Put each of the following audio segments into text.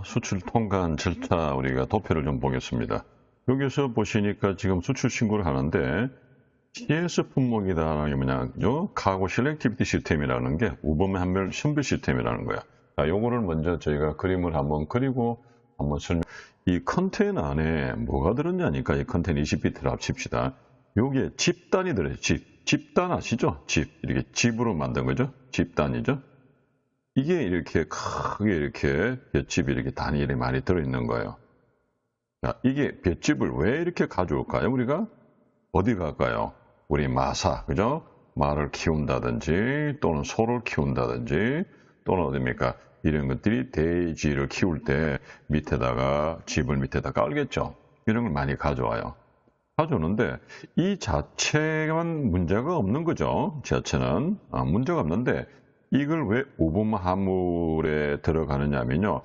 수출 통관 절차 우리가 도표를 좀 보겠습니다. 여기서 보시니까 지금 수출 신고를 하는데 CS 품목이다라는 게 뭐냐죠? 카고 셀렉티비티 시스템이라는 게 우범 한별 선별 시스템이라는 거야. 자, 요거를 먼저 저희가 그림을 한번 그리고 한번 이 컨테이너 안에 뭐가 들었냐니까 이 컨테이너 20비트를 합칩시다. 요게 집단이 들어요. 집단 아시죠? 이렇게 집으로 만든 거죠? 집단이죠? 이게 이렇게 크게 이렇게 볏집이 이렇게 단일이 많이 들어있는 거예요. 자, 이게 볏집을 왜 이렇게 가져올까요? 우리가 어디 갈까요? 우리 마사, 그죠? 말을 키운다든지 또는 소를 키운다든지 또는 어딥니까? 이런 것들이 돼지를 키울 때 밑에다가 집을 밑에다 깔겠죠. 이런 걸 많이 가져와요. 가져오는데 이 자체만 문제가 없는 거죠. 자체는 문제가 없는데 이걸 왜 오분 화물에 들어가느냐면요.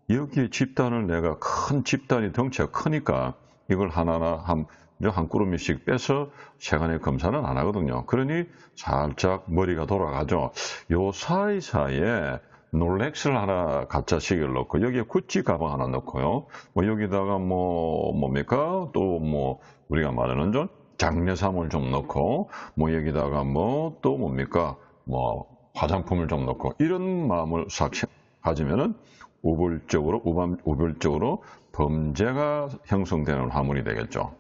여기에 집단을 내가 큰 집단이 덩치가 크니까 이걸 하나하나 한 꾸러미씩 빼서 세간의 검사는 안 하거든요. 그러니 살짝 머리가 돌아가죠. 요 사이사이에 롤렉스를 하나 가짜 시계를 넣고 여기에 구찌 가방 하나 넣고요. 뭐 여기다가 뭡니까? 또 우리가 말하는 좀 장례삼을 좀 넣고 뭐 여기다가 또 뭡니까? 화장품을 좀 넣고 이런 마음을 싹 가지면은 우별적으로 범죄가 형성되는 화물이 되겠죠.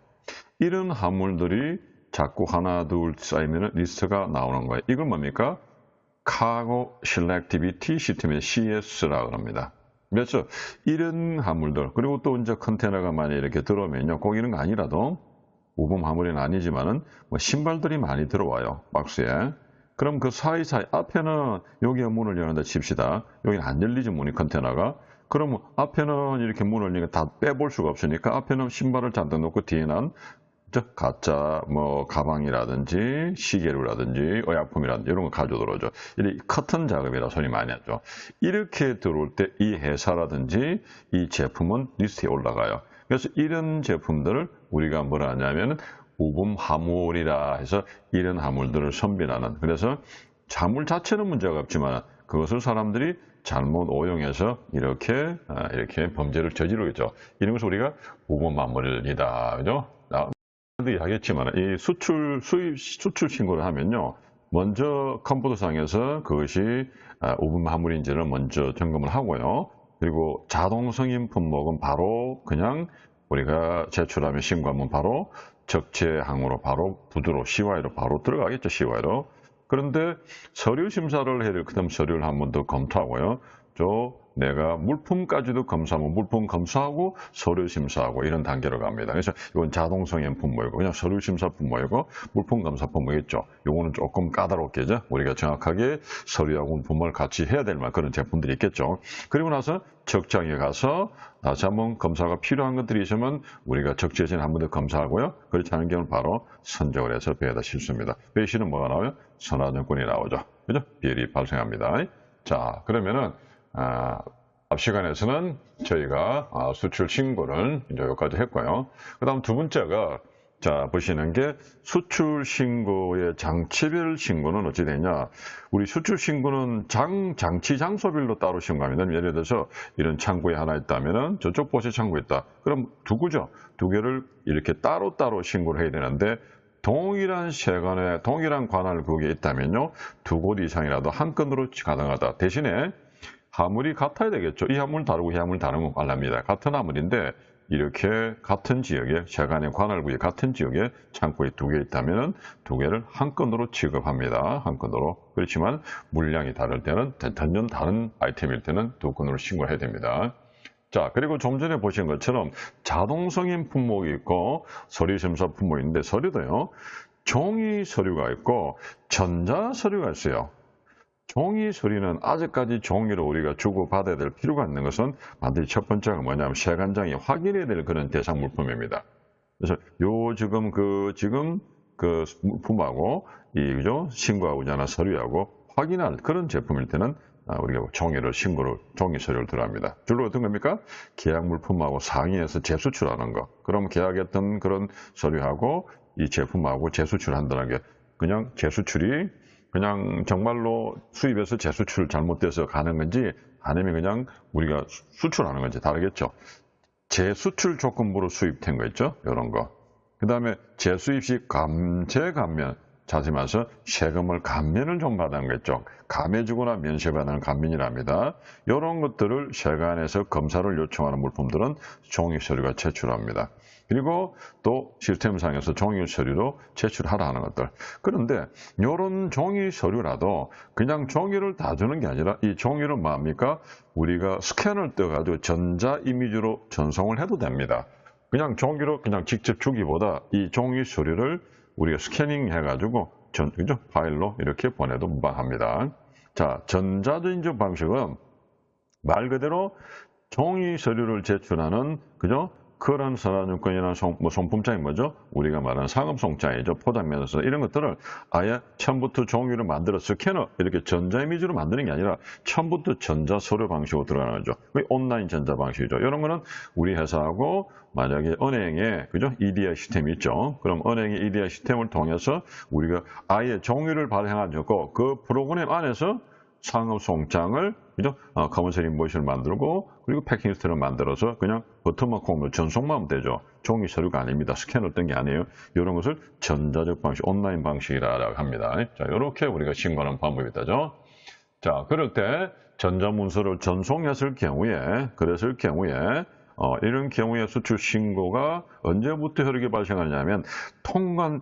이런 화물들이 자꾸 하나 둘 쌓이면 리스트가 나오는 거예요. 이건 뭡니까? 카고 셀렉티비티 시스템의 CS라고 합니다. 그래서 이런 화물들 그리고 또 이제 컨테이너가 많이 이렇게 들어오면요. 꼭 이런 거 아니라도 우범 화물은 아니지만은 신발들이 많이 들어와요. 박스에. 그럼 그 사이사이 앞에는 여기에 문을 여는다 칩시다. 여기는 안 열리지 문이 컨테이너가. 그럼 앞에는 이렇게 문을 열니까 다 빼볼 수가 없으니까 앞에는 신발을 잔뜩 놓고 뒤에는 가짜 가방이라든지 시계류라든지 의약품이라든지 이런 거 가져 들어오죠. 이 커튼 작업이라 소리 많이 하죠. 이렇게 들어올 때 이 회사라든지 이 제품은 리스트에 올라가요. 그래서 이런 제품들을 우리가 뭐라 하냐면 우분 화물이라 해서 이런 화물들을 선별하는, 그래서 화물 자체는 문제가 없지만 그것을 사람들이 잘못 오용해서 이렇게 범죄를 저지르겠죠. 이런 것을 우리가 우분 화물이다, 그죠? 하겠지만 이 수출 신고를 하면요, 먼저 컴퓨터상에서 그것이 우분 화물인지를 먼저 점검을 하고요. 그리고 자동 승인 품목은 바로 그냥 우리가 제출하면 신고하면 바로 적재항으로 바로 부두로 CY로 바로 들어가겠죠. CY로. 그런데 서류 심사를 해야 될 그다음 서류를 한 번 더 검토하고요. 내가 물품까지도 검사하고 물품 검사하고 서류 심사하고 이런 단계로 갑니다. 그래서 이건 자동 승인 품목이고 그냥 서류 심사 품목이고 물품 검사 품목이겠죠. 이거는 조금 까다롭게죠. 우리가 정확하게 서류하고 물품을 같이 해야 될 만한 그런 제품들이 있겠죠. 그리고 나서 적장에 가서 다시 한번 검사가 필요한 것들이 있으면 우리가 적재진 한 번 더 검사하고요. 그렇지 않은 경우는 바로 선적을 해서 배에다 실습니다. 배에 실은 뭐가 나와요? 선화증권이 나오죠. 그죠? 비엘이 발생합니다. 자, 그러면은 앞 시간에서는 저희가 수출 신고를 이제 여기까지 했고요. 그 다음 두 번째가, 자, 보시는 게 수출 신고의 장치별 신고는 어찌 되냐. 우리 수출 신고는 장치 장소별로 따로 신고합니다. 예를 들어서 이런 창구에 하나 있다면은 저쪽 곳에 창구 있다. 그럼 두 개를 이렇게 따로따로 신고를 해야 되는데 동일한 세관에 동일한 관할구역에 있다면요, 두 곳 이상이라도 한 건으로 가능하다. 대신에 화물이 같아야 되겠죠. 이 화물 다르고 이 화물 다른 건 말랍니다. 같은 화물인데 이렇게 같은 지역에 세관의 관할구역 같은 지역에 창고에 두 개 있다면 두 개를 한 건으로 취급합니다. 한 건으로. 그렇지만 물량이 다를 때는 전혀 다른 아이템일 때는 두 건으로 신고해야 됩니다. 자, 그리고 좀 전에 보신 것처럼 자동 승인 품목이 있고 서류 심사 품목이 있는데 서류도요, 종이 서류가 있고 전자 서류가 있어요. 종이 서류는 아직까지 종이로 우리가 주고받아야 될 필요가 있는 것은 반드시 첫 번째가 뭐냐면 세관장이 확인해야 될 그런 대상 물품입니다. 그래서 지금 그 물품하고 그죠? 신고하고자 하는 서류하고 확인할 그런 제품일 때는 우리가 종이 서류를 들어갑니다. 주로 어떤 겁니까? 계약 물품하고 상의해서 재수출하는 거. 그럼 계약했던 그런 서류하고 이 제품하고 재수출한다는 게 그냥 재수출이 그냥 정말로 수입에서 재수출 잘못돼서 가는 건지 아니면 그냥 우리가 수출하는 건지 다르겠죠. 재수출 조건부로 수입된 거 있죠? 이런 거. 그 다음에 재수입 시 재감면, 자세히 말해서 세금을 감면을 좀 받은 거죠. 감해주거나 면세받는 감면이랍니다. 이런 것들을 세관에서 검사를 요청하는 물품들은 종이 서류가 제출합니다. 그리고 또 시스템상에서 종이 서류로 제출하라 는 것들. 그런데 이런 종이 서류라도 그냥 종이를 다 주는 게 아니라 이 종이를 뭡니까? 우리가 스캔을 떠가지고 전자 이미지로 전송을 해도 됩니다. 그냥 종이로 그냥 직접 주기보다 이 종이 서류를 우리가 스캐닝 해가지고 그죠? 파일로 이렇게 보내도 무방합니다. 자, 전자전적 방식은 말 그대로 종이 서류를 제출하는 그죠? 그런 선화증권이나 송품장이 뭐죠? 우리가 말하는 상업송장이죠. 포장면서 이런 것들을 아예 처음부터 종이를 만들어 스캐너 이렇게 전자이미지로 만드는 게 아니라 처음부터 전자서류 방식으로 들어가는 거죠. 온라인 전자 방식이죠. 이런 거는 우리 회사하고 만약에 은행에 그죠? EDI 시스템이 있죠. 그럼 은행의 EDI 시스템을 통해서 우리가 아예 종이를 발행하고 그 프로그램 안에서 상업송장을 그죠? 커머셜 인보이스를 만들고 그리고 패킹 리스트를 만들어서 그냥 버튼만 콩으로 전송만 하면 되죠. 종이 서류가 아닙니다. 스캔을 뜬 게 아니에요. 이런 것을 전자적 방식, 온라인 방식이라고 합니다. 자, 이렇게 우리가 신고하는 방법이다죠. 자, 그럴 때 전자문서를 전송했을 경우에, 이런 경우에 수출 신고가 언제부터 효력이 발생하냐면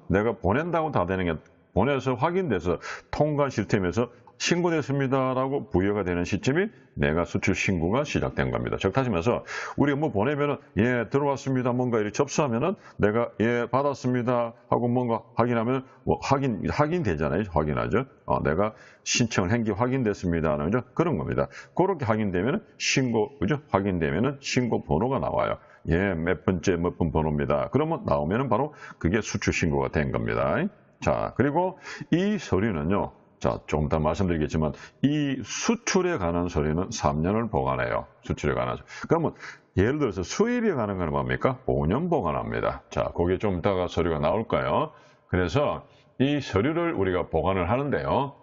내가 보낸다고 다 되는 게 보내서 확인돼서 통관 시스템에서 신고됐습니다라고 부여가 되는 시점이 내가 수출 신고가 시작된 겁니다. 즉 다시 말해서 우리가 뭐 보내면은 예 들어왔습니다 뭔가 이렇게 접수하면은 내가 예 받았습니다 하고 뭔가 확인하면 뭐 확인되잖아요. 확인하죠. 내가 신청을 한 게 확인됐습니다는 거죠. 그런 겁니다. 그렇게 확인되면은 신고 그죠? 확인되면은 신고 번호가 나와요. 예 몇 번째 몇 번 번호입니다. 그러면 나오면은 바로 그게 수출 신고가 된 겁니다. 자 그리고 이 서류는요. 자, 좀 더 말씀드리겠지만 이 수출에 관한 서류는 3년을 보관해요. 수출에 관한 서류. 그러면 예를 들어서 수입에 관한 건 뭡니까? 5년 보관합니다. 자, 거기에 좀 이따가 서류가 나올까요? 그래서 이 서류를 우리가 보관을 하는데요.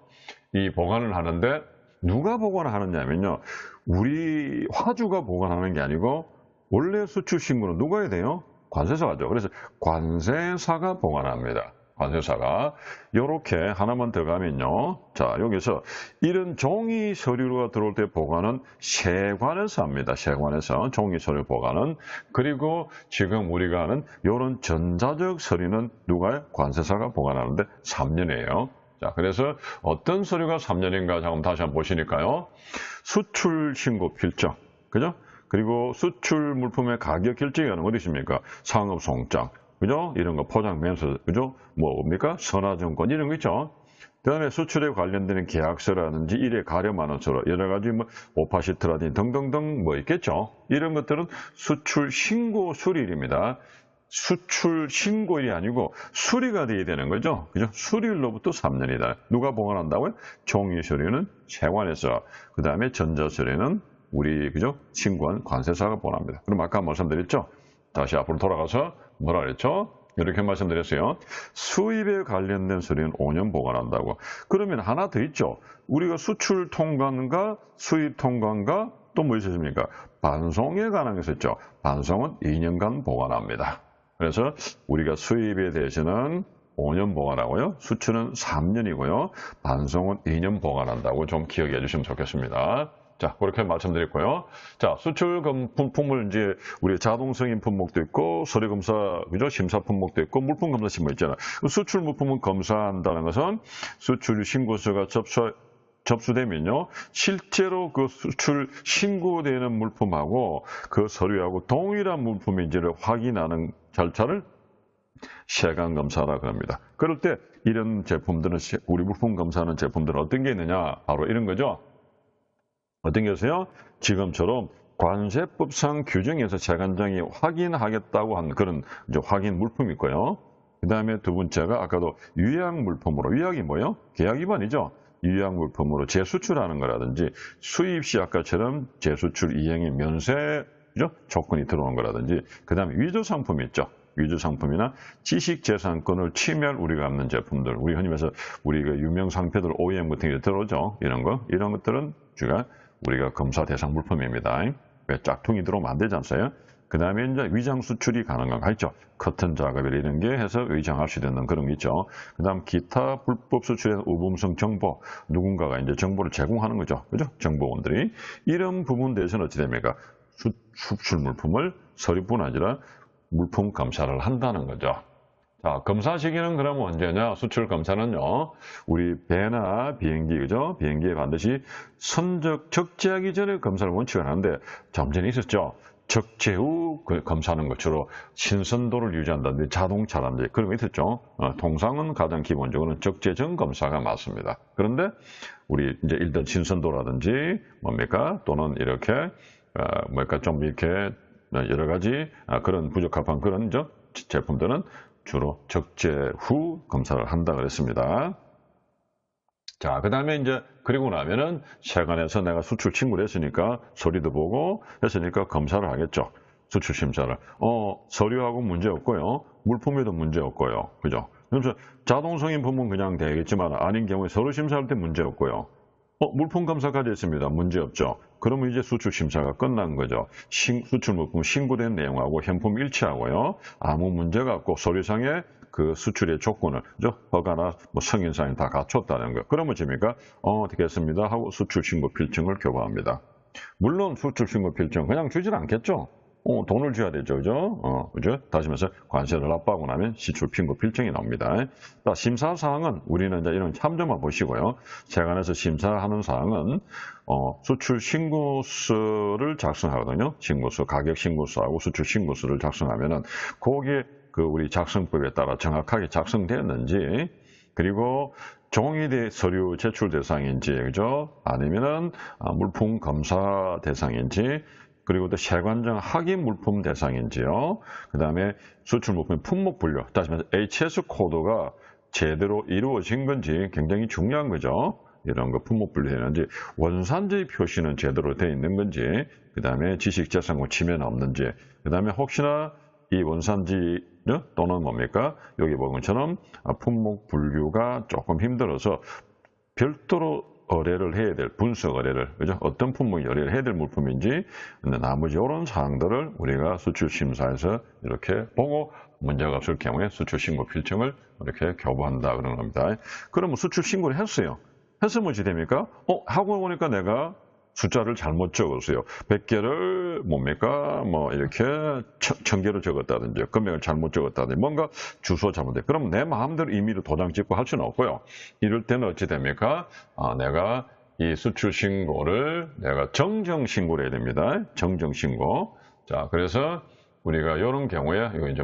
이 보관을 하는데 누가 보관을 하느냐면요. 우리 화주가 보관하는 게 아니고 원래 수출 신고는 누가 해야 돼요? 관세사가 하죠. 그래서 관세사가 보관합니다. 관세사가 이렇게 하나만 더 가면요. 자 여기서 이런 종이 서류가 들어올 때 보관은 세관에서 합니다. 세관에서 종이 서류 보관은 그리고 지금 우리가 하는 이런 전자적 서류는 누가요? 관세사가 보관하는데 3년이에요. 자 그래서 어떤 서류가 3년인가 잠깐 다시 한번 보시니까요. 수출 신고 필적 그죠? 그리고 수출 물품의 가격 결정이 어디 있습니까? 상업송장 그죠? 이런 거 포장면서, 그죠? 뭡니까? 선화증권, 이런 거 있죠? 그 다음에 수출에 관련되는 계약서라든지 일에 가려마는 서로, 여러 가지 오파시트라든지 등등등 있겠죠? 이런 것들은 수출 신고 수리일입니다. 수출 신고일이 아니고 수리가 돼야 되는 거죠? 그죠? 수리일로부터 3년이다. 누가 보관한다고요? 종이 서류는 세관에서, 그 다음에 전자 서류는 우리, 그죠? 신고한 관세사가 보관합니다. 그럼 아까 말씀드렸죠? 다시 앞으로 돌아가서 뭐라 그랬죠? 이렇게 말씀드렸어요. 수입에 관련된 서류는 5년 보관한다고. 그러면 하나 더 있죠. 우리가 수출 통관과 수입 통관과 또 뭐 있었습니까? 반송에 관한 것이 있죠. 반송은 2년간 보관합니다. 그래서 우리가 수입에 대해서는 5년 보관하고요. 수출은 3년이고요. 반송은 2년 보관한다고 좀 기억해 주시면 좋겠습니다. 자, 그렇게 말씀드렸고요. 자, 수출 품목을 이제 우리 자동 승인 품목도 있고 서류 검사, 그죠? 심사 품목도 있고 물품 검사 신문 있잖아. 수출 물품을 검사한다는 것은 수출 신고서가 접수되면요. 실제로 그 수출 신고되는 물품하고 그 서류하고 동일한 물품인지를 확인하는 절차를 세관 검사라고 합니다. 그럴 때 이런 제품들은 우리 물품 검사하는 제품들은 어떤 게 있느냐? 바로 이런 거죠. 어떤 게세요? 지금처럼 관세법상 규정에서 세관장이 확인하겠다고 한 그런 이제 확인 물품이 있고요. 그 다음에 두 번째가 아까도 위약 물품으로, 위약이 뭐예요? 계약 위반이죠. 위약 물품으로 재수출하는 거라든지 수입 시 아까처럼 재수출 이행의 면세 조건이 들어오는 거라든지 그 다음에 위조 상품이 있죠. 위조 상품이나 지식재산권을 침해할 우려가 없는 제품들, 우리 흔히 말해서 우리 그 유명 상표들 OEM 같은 게 들어오죠. 이런 것들은 우리가 검사 대상 물품입니다. 왜 짝퉁이 들어오면 안 되지 않어요? 그 다음에 이제 위장 수출이 가능한 거 있죠. 커튼 작업이나 이런 게 해서 의장할 수 있는 그런 게 있죠. 그 다음 기타 불법 수출의 우범성 정보, 누군가가 이제 정보를 제공하는 거죠. 그죠? 정보원들이. 이런 부분 대해서는 어찌 됩니까? 수출 물품을 서류뿐 아니라 물품 검사를 한다는 거죠. 자, 검사 시기는 그럼 언제냐? 수출 검사는요, 우리 배나 비행기, 그죠? 비행기에 반드시 적재하기 전에 검사를 원칙을 하는데, 좀 전에 있었죠? 적재 후 검사하는 것, 주로 신선도를 유지한다든지 자동차라든지 그런 거 있었죠. 통상은 가장 기본적으로는 적재 전 검사가 맞습니다. 그런데 우리 이제 일단 신선도라든지 뭡니까? 또는 이렇게 좀 이렇게 여러 가지 그런 부적합한 그런 제품들은 주로 적재 후 검사를 한다 그랬습니다. 자, 그 다음에 이제, 그리고 나면은 세관에서 내가 수출 신고를 했으니까, 서류도 보고 했으니까 검사를 하겠죠. 수출 심사를. 서류하고 문제 없고요. 물품에도 문제 없고요. 그죠? 그래서 자동승인 품은 그냥 되겠지만, 아닌 경우에 서류 심사할 때 문제 없고요. 물품 검사까지 했습니다. 문제 없죠. 그러면 이제 수출 심사가 끝난 거죠. 수출 물품 신고된 내용하고 현품 일치하고요. 아무 문제가 없고 서류상에 그 수출의 조건을, 허가나 승인사항 다 갖췄다는 거. 그러면 됩니까? 되겠습니다. 하고 수출 신고 필증을 교부합니다. 물론 수출 신고 필증 그냥 주질 않겠죠. 돈을 줘야 되죠, 그죠? 다시 말해서 관세를 납부하고 나면 시출 신고 필증이 나옵니다. 자, 심사 사항은 우리는 이제 이런 참조만 보시고요. 세관에서 심사하는 사항은 수출 신고서를 작성하거든요. 신고서, 가격 신고서하고 수출 신고서를 작성하면은 거기에 우리 작성법에 따라 정확하게 작성되었는지, 그리고 종이 서류 제출 대상인지, 그죠? 아니면은 물품 검사 대상인지, 그리고 또 세관정 확인 물품 대상인지요. 그 다음에 수출 물품 품목 분류, 다시 말해서 HS 코드가 제대로 이루어진 건지 굉장히 중요한 거죠. 이런 거 품목 분류했는지, 원산지 표시는 제대로 되어 있는 건지, 그 다음에 지식재산권 침해는 없는지, 그 다음에 혹시나 이 원산지 또는 뭡니까? 여기 본 것처럼 품목 분류가 조금 힘들어서 별도로 의뢰를 해야 될, 분석 의뢰를, 그죠? 어떤 품목이 의뢰를 해야 될 물품인지, 나머지 이런 사항들을 우리가 수출 심사에서 이렇게 보고 문제가 없을 경우에 수출 신고 필증을 이렇게 교부한다 그러는 겁니다. 그러면 수출 신고를 했어요. 했으면 어찌 됩니까? 하고 보니까 내가 숫자를 잘못 적었어요. 100개를 뭡니까? 이렇게 1000개로 적었다든지, 금액을 잘못 적었다든지, 뭔가 주소 잘못돼. 그럼 내 마음대로 임의로 도장 찍고 할 수는 없고요. 이럴 때는 어찌 됩니까? 내가 이 수출 신고를 내가 정정 신고를 해야 됩니다. 정정 신고. 자, 그래서 우리가 이런 경우에, 이거 이제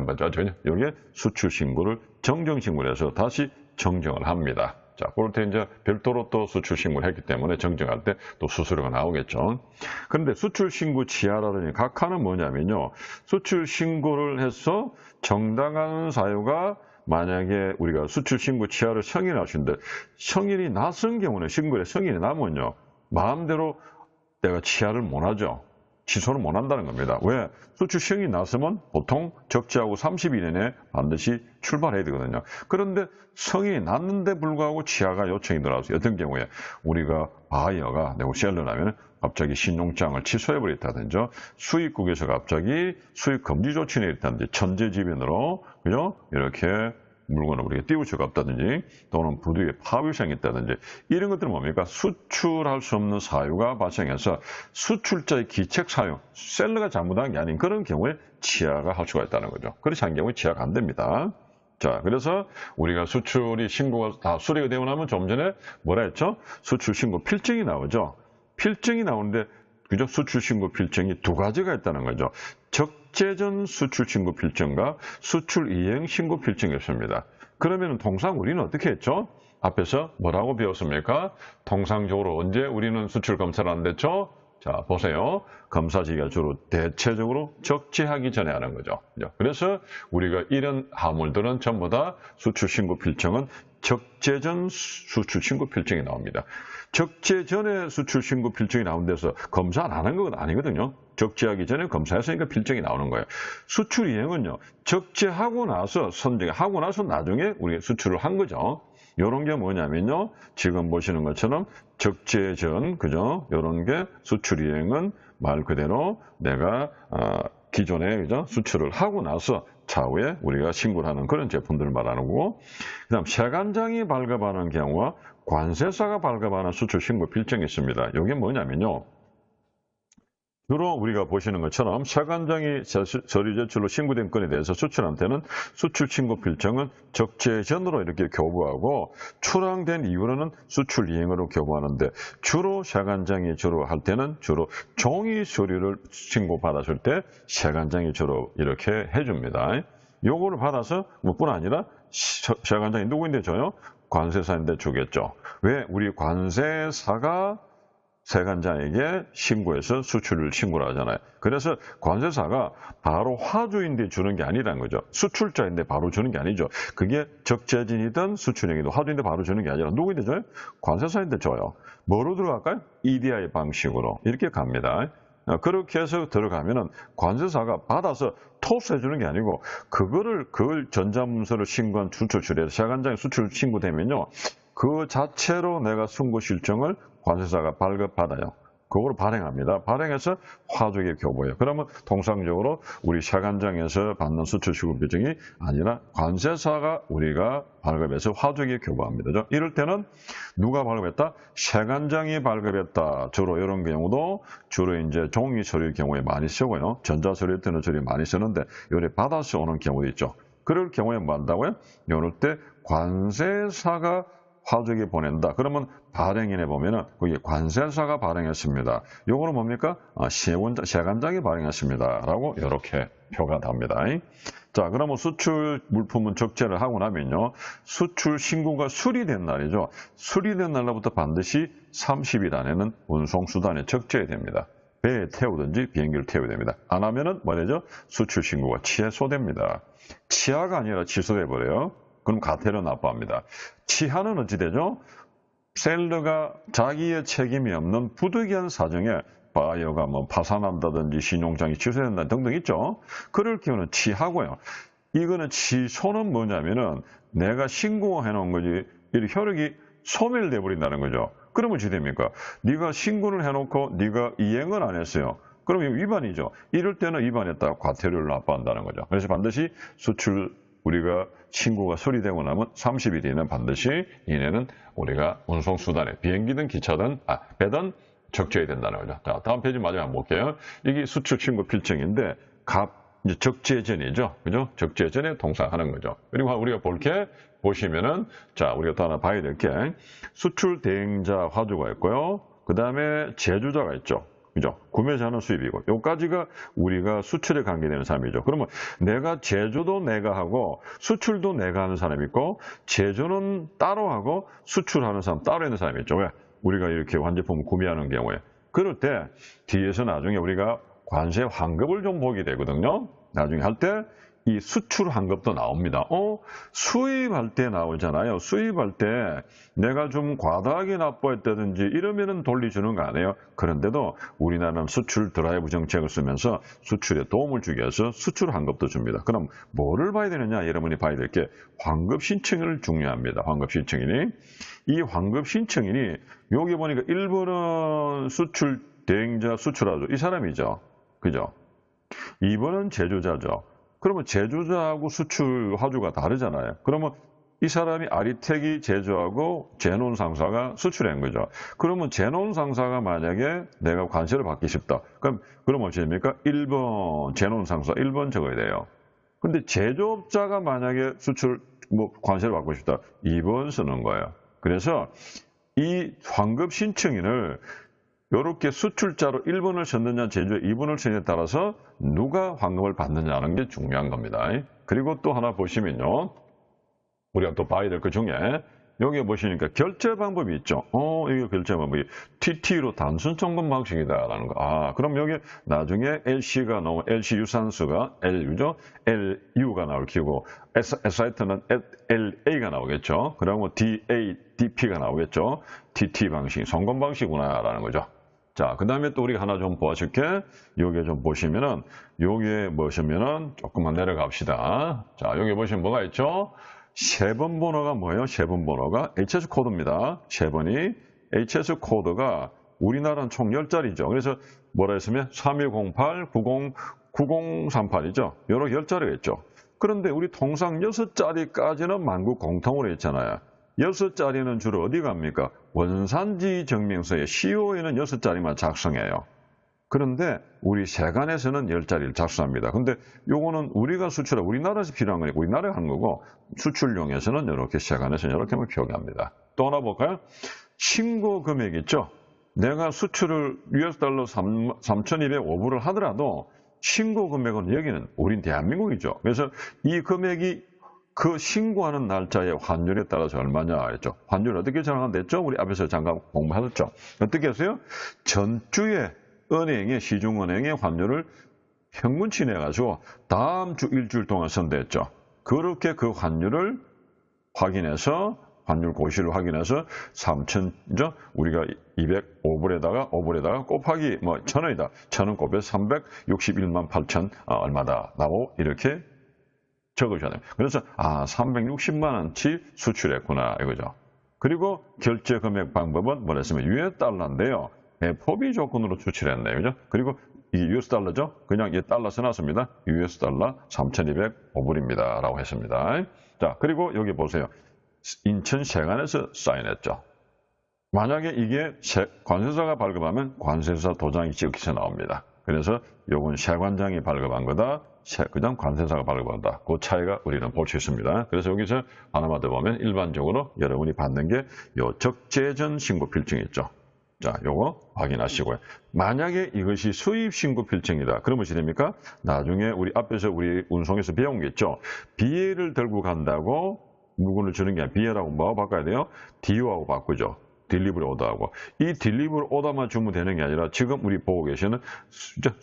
여기에 수출 신고를 정정 신고를 해서 다시 정정을 합니다. 자, 그럴 때 이제 별도로 또 수출 신고를 했기 때문에 정정할 때 또 수수료가 나오겠죠. 그런데 수출 신고 지하라는 각하는 뭐냐면요. 수출 신고를 해서 정당한 사유가 만약에 우리가 수출 신고 지하를 승인하시는데 승인이 났은 경우는 신고에 승인이 나면요. 마음대로 내가 지하를 못 하죠. 취소를 못 한다는 겁니다. 왜? 수출 승인이 났으면 보통 적재하고 30일 이내에 반드시 출발해야 되거든요. 그런데 승인이 났는데 불구하고 지하가 요청이 들어와서 어떤 경우에 우리가 바이어가 내고 셀러라면 갑자기 신용장을 취소해버렸다든지 수입국에서 갑자기 수입 금지 조치를 했다든지 천재지변으로 그죠? 이렇게 물건을 우리가 띄울 수가 없다든지 또는 부두에 파괴성이 있다든지 이런 것들은 뭡니까? 수출할 수 없는 사유가 발생해서 수출자의 기책 사유, 셀러가 잘못한 게 아닌 그런 경우에 지하가 할 수가 있다는 거죠. 그렇지 않은 경우에 지하가 안 됩니다. 자, 그래서 우리가 수출이 신고가 다 수리가 되고 나면 좀 전에 뭐라 했죠? 수출 신고 필증이 나오죠. 필증이 나오는데 그죠? 수출 신고 필증이 두 가지가 있다는 거죠. 적재전 수출 신고 필증과 수출 이행 신고 필증이 있습니다. 그러면 통상 우리는 어떻게 했죠? 앞에서 뭐라고 배웠습니까? 통상적으로 언제 우리는 수출 검사를 안 됐죠? 자, 보세요. 검사 시기가 주로 대체적으로 적재하기 전에 하는 거죠. 그래서 우리가 이런 화물들은 전부 다 수출 신고 필증은 적재전 수출 신고 필증이 나옵니다. 적재 전에 수출 신고 필증이 나온 데서 검사 안 하는 건 아니거든요. 적재하기 전에 검사했으니까 필증이 나오는 거예요. 수출 이행은요, 적재하고 나서 선정하고 나서 나중에 우리가 수출을 한 거죠. 요런 게 뭐냐면요, 지금 보시는 것처럼 적재 전, 그죠? 요런 게 수출 이행은 말 그대로 내가 기존에 그죠? 수출을 하고 나서 차후에 우리가 신고를 하는 그런 제품들을 말하는 거고, 그다음 세관장이 발급하는 경우와 관세사가 발급하는 수출 신고 필증이 있습니다. 이게 뭐냐면요, 주로 우리가 보시는 것처럼 세관장이 서류 제출로 신고된 건에 대해서 수출한테는 수출 신고 필증은 적재 전으로 이렇게 교부하고, 출항된 이후로는 수출 이행으로 교부하는데, 주로 세관장이 주로 할 때는 주로 종이 서류를 신고받았을 때 세관장이 주로 이렇게 해줍니다. 요거를 받아서 뭐뿐 아니라 세관장이 누구인데 줘요? 관세사인데 주겠죠. 왜? 우리 관세사가 세관장에게 신고해서 수출을 신고를 하잖아요. 그래서 관세사가 바로 화주인데 주는 게 아니라는 거죠. 수출자인데 바로 주는 게 아니죠. 그게 적재진이든 수출행이든 화주인데 바로 주는 게 아니라 누구인데 줘요? 관세사인데 줘요. 뭐로 들어갈까요? EDI 방식으로 이렇게 갑니다. 그렇게 해서 들어가면은 관세사가 받아서 토스해 주는 게 아니고, 그걸 전자문서를 신고한 수출처리해서 세관장에 수출 신고되면요, 그 자체로 내가 신고 실정을 관세사가 발급받아요. 그걸 발행합니다. 발행해서 화주에게 교부해요. 그러면 통상적으로 우리 세관장에서 받는 수출 신고 필증이 아니라 관세사가 우리가 발급해서 화주에게 교부합니다. 이럴 때는 누가 발급했다? 세관장이 발급했다. 주로 이런 경우도 주로 이제 종이 서류의 경우에 많이 쓰고요. 전자 서류에 뜨는 서류 많이 쓰는데 요래 받아서 오는 경우도 있죠. 그럴 경우에 뭐 한다고요? 이럴 때 관세사가 화주에게 보낸다. 그러면 발행인에 보면은 거기 관세사가 발행했습니다. 요거는 뭡니까? 세관장이 발행했습니다. 라고 이렇게 표가 됩니다. 자, 그러면 수출 물품은 적재를 하고 나면요, 수출 신고가 수리된 날이죠. 수리된 날로부터 반드시 30일 안에는 운송수단에 적재해야 됩니다. 배에 태우든지 비행기를 태워야 됩니다. 안 하면은 뭐죠? 수출 신고가 취소됩니다. 취하가 아니라 취소돼 버려요. 그럼 과태료 납부합니다. 취하는 어찌 되죠? 셀러가 자기의 책임이 없는 부득이한 사정에 바이어가 뭐 파산한다든지 신용장이 취소된다 등등 있죠. 그럴 경우는 취하고요. 이거는 취소는 뭐냐면은 내가 신고해 놓은 거지, 이 효력이 소멸돼 버린다는 거죠. 그러면 어찌 됩니까? 네가 신고를 해놓고 네가 이행을 안 했어요. 그럼 이거 위반이죠. 이럴 때는 위반했다가 과태료를 납부한다는 거죠. 그래서 반드시 수출 우리가 신고가 수리되고 나면 30일 이내는 반드시 이내는 우리가 운송수단에 비행기든 기차든 배든 적재해야 된다는 거죠. 자, 다음 페이지 마지막 한번 볼게요. 이게 수출 신고 필증인데 이제 적재전이죠. 그죠? 적재전에 통상하는 거죠. 그리고 우리가 볼 게 보시면은, 자, 우리가 또 하나 봐야 될 게 수출 대행자 화주가 있고요. 그 다음에 제조자가 있죠. 그죠? 구매자는 수입이고, 요까지가 우리가 수출에 관계되는 사람이죠. 그러면 내가 제조도 내가 하고 수출도 내가 하는 사람이 있고, 제조는 따로 하고 수출하는 사람 따로 있는 사람이 있죠. 왜? 우리가 이렇게 완제품을 구매하는 경우에. 그럴 때 뒤에서 나중에 우리가 관세 환급을 좀 보게 되거든요. 나중에 할 때 이 수출 환급도 나옵니다. 수입할 때 나오잖아요. 수입할 때 내가 좀 과다하게 납부했다든지 이러면은 돌려주는 거 아니에요. 그런데도 우리나라는 수출 드라이브 정책을 쓰면서 수출에 도움을 주기 위해서 수출 환급도 줍니다. 그럼 뭐를 봐야 되느냐? 여러분이 봐야 될 게 환급 신청을 중요합니다. 환급 신청인이. 이 환급 신청인이 여기 보니까 1번은 수출 대행자 수출하죠. 이 사람이죠. 그죠? 2번은 제조자죠. 그러면 제조자하고 수출 화주가 다르잖아요. 그러면 이 사람이 아리텍이 제조하고 제논 상사가 수출한 거죠. 그러면 제논 상사가 만약에 내가 관세를 받기 싶다. 그럼 어찌 됩니까? 1번 제논 상사 1번 적어야 돼요. 근데 제조업자가 만약에 수출 관세를 받고 싶다. 2번 쓰는 거예요. 그래서 이 환급 신청인을 이렇게 수출자로 1번을 썼느냐 제조에 2번을 썼느냐에 따라서 누가 환급을 받느냐는 게 중요한 겁니다. 그리고 또 하나 보시면요, 우리가 또 봐야 될 것 중에 여기 보시니까 결제 방법이 있죠. 이게 결제 방법이 TT로 단순 청금 방식이다라는 거. 그럼 여기 나중에 LC가 나오면 LC 유산수가 LU죠. LU가 나올 기고 SIT는 LA가 나오겠죠. 그러면 DA, DP가 나오겠죠. TT 방식, 송금 방식이구나라는 거죠. 자, 그 다음에 또 우리가 하나 좀 보여줄게. 여기에 좀 보시면은, 여기에 보시면은, 조금만 내려갑시다. 자, 여기 보시면 뭐가 있죠? 세번 번호가 뭐예요? 세번 번호가 HS 코드입니다. 세 번이 HS 코드가 우리나라는 총 10자리죠. 그래서 뭐라 했으면 3108, 9038이죠. 여러 10자리가 있죠. 그런데 우리 통상 6자리까지는 만국 공통으로 했잖아요. 6자리는 주로 어디 갑니까? 원산지 증명서에 CO에는 6자리만 작성해요. 그런데 우리 세관에서는 10자리를 작성합니다. 근데 요거는 우리가 수출해 우리나라에서 필요한 거니까 우리나라에 하는 거고 수출용에서는 이렇게 세관에서는 이렇게만 표기합니다. 또 하나 볼까요? 신고 금액 있죠? 내가 수출을 US 달러 3,205불을 하더라도 신고 금액은 여기는 우린 대한민국이죠. 그래서 이 금액이 그 신고하는 날짜의 환율에 따라서 얼마냐 했죠. 환율 어떻게 정한댔죠? 우리 앞에서 잠깐 공부하셨죠. 어떻게 했어요? 전주에 은행의 시중은행의 환율을 평균치 내가지고 다음 주 일주일 동안 선대했죠. 그렇게 그 환율을 확인해서 환율 고시를 확인해서 3,000죠? 우리가 205불에다가 곱하기 1,000원이다. 1,000원 곱해서 361만 8천 얼마다 라고 이렇게 적으셔야 됩니다. 그래서 360만 원치 수출했구나 이거죠. 그리고 결제 금액 방법은 뭐랬으면 US 달러인데요. FOB 조건으로 수출했네요. 그죠? 그리고 이 US 달러죠? 그냥 이 달러 써놨습니다. US 달러 3,205불입니다. 라고 했습니다. 자, 그리고 여기 보세요. 인천 세관에서 사인했죠. 만약에 이게 관세사가 발급하면 관세사 도장이 찍혀서 나옵니다. 그래서 요건 세관장이 발급한 거다. 그냥 관세사가 발급한다. 그 차이가 우리는 볼 수 있습니다. 그래서 여기서 하나만 더 보면 일반적으로 여러분이 받는 게 요 적재전 신고 필증이 있죠. 자, 요거 확인하시고요. 만약에 이것이 수입 신고 필증이다. 그러면 어떻게 됩니까? 나중에 우리 앞에서 우리 운송에서 배운 게 있죠. BA를 들고 간다고 물건을 주는 게 아니라 BA라고 뭐하고 바꿔야 돼요? DO하고 바꾸죠. 딜리버리 오더하고. 이 딜리버리 오더만 주면 되는 게 아니라 지금 우리 보고 계시는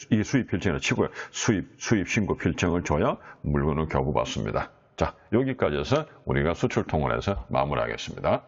이 수입 필증이라 치고요. 수입 신고 필증을 줘야 물건을 교부받습니다. 자, 여기까지 해서 우리가 수출 통원에서 마무리하겠습니다.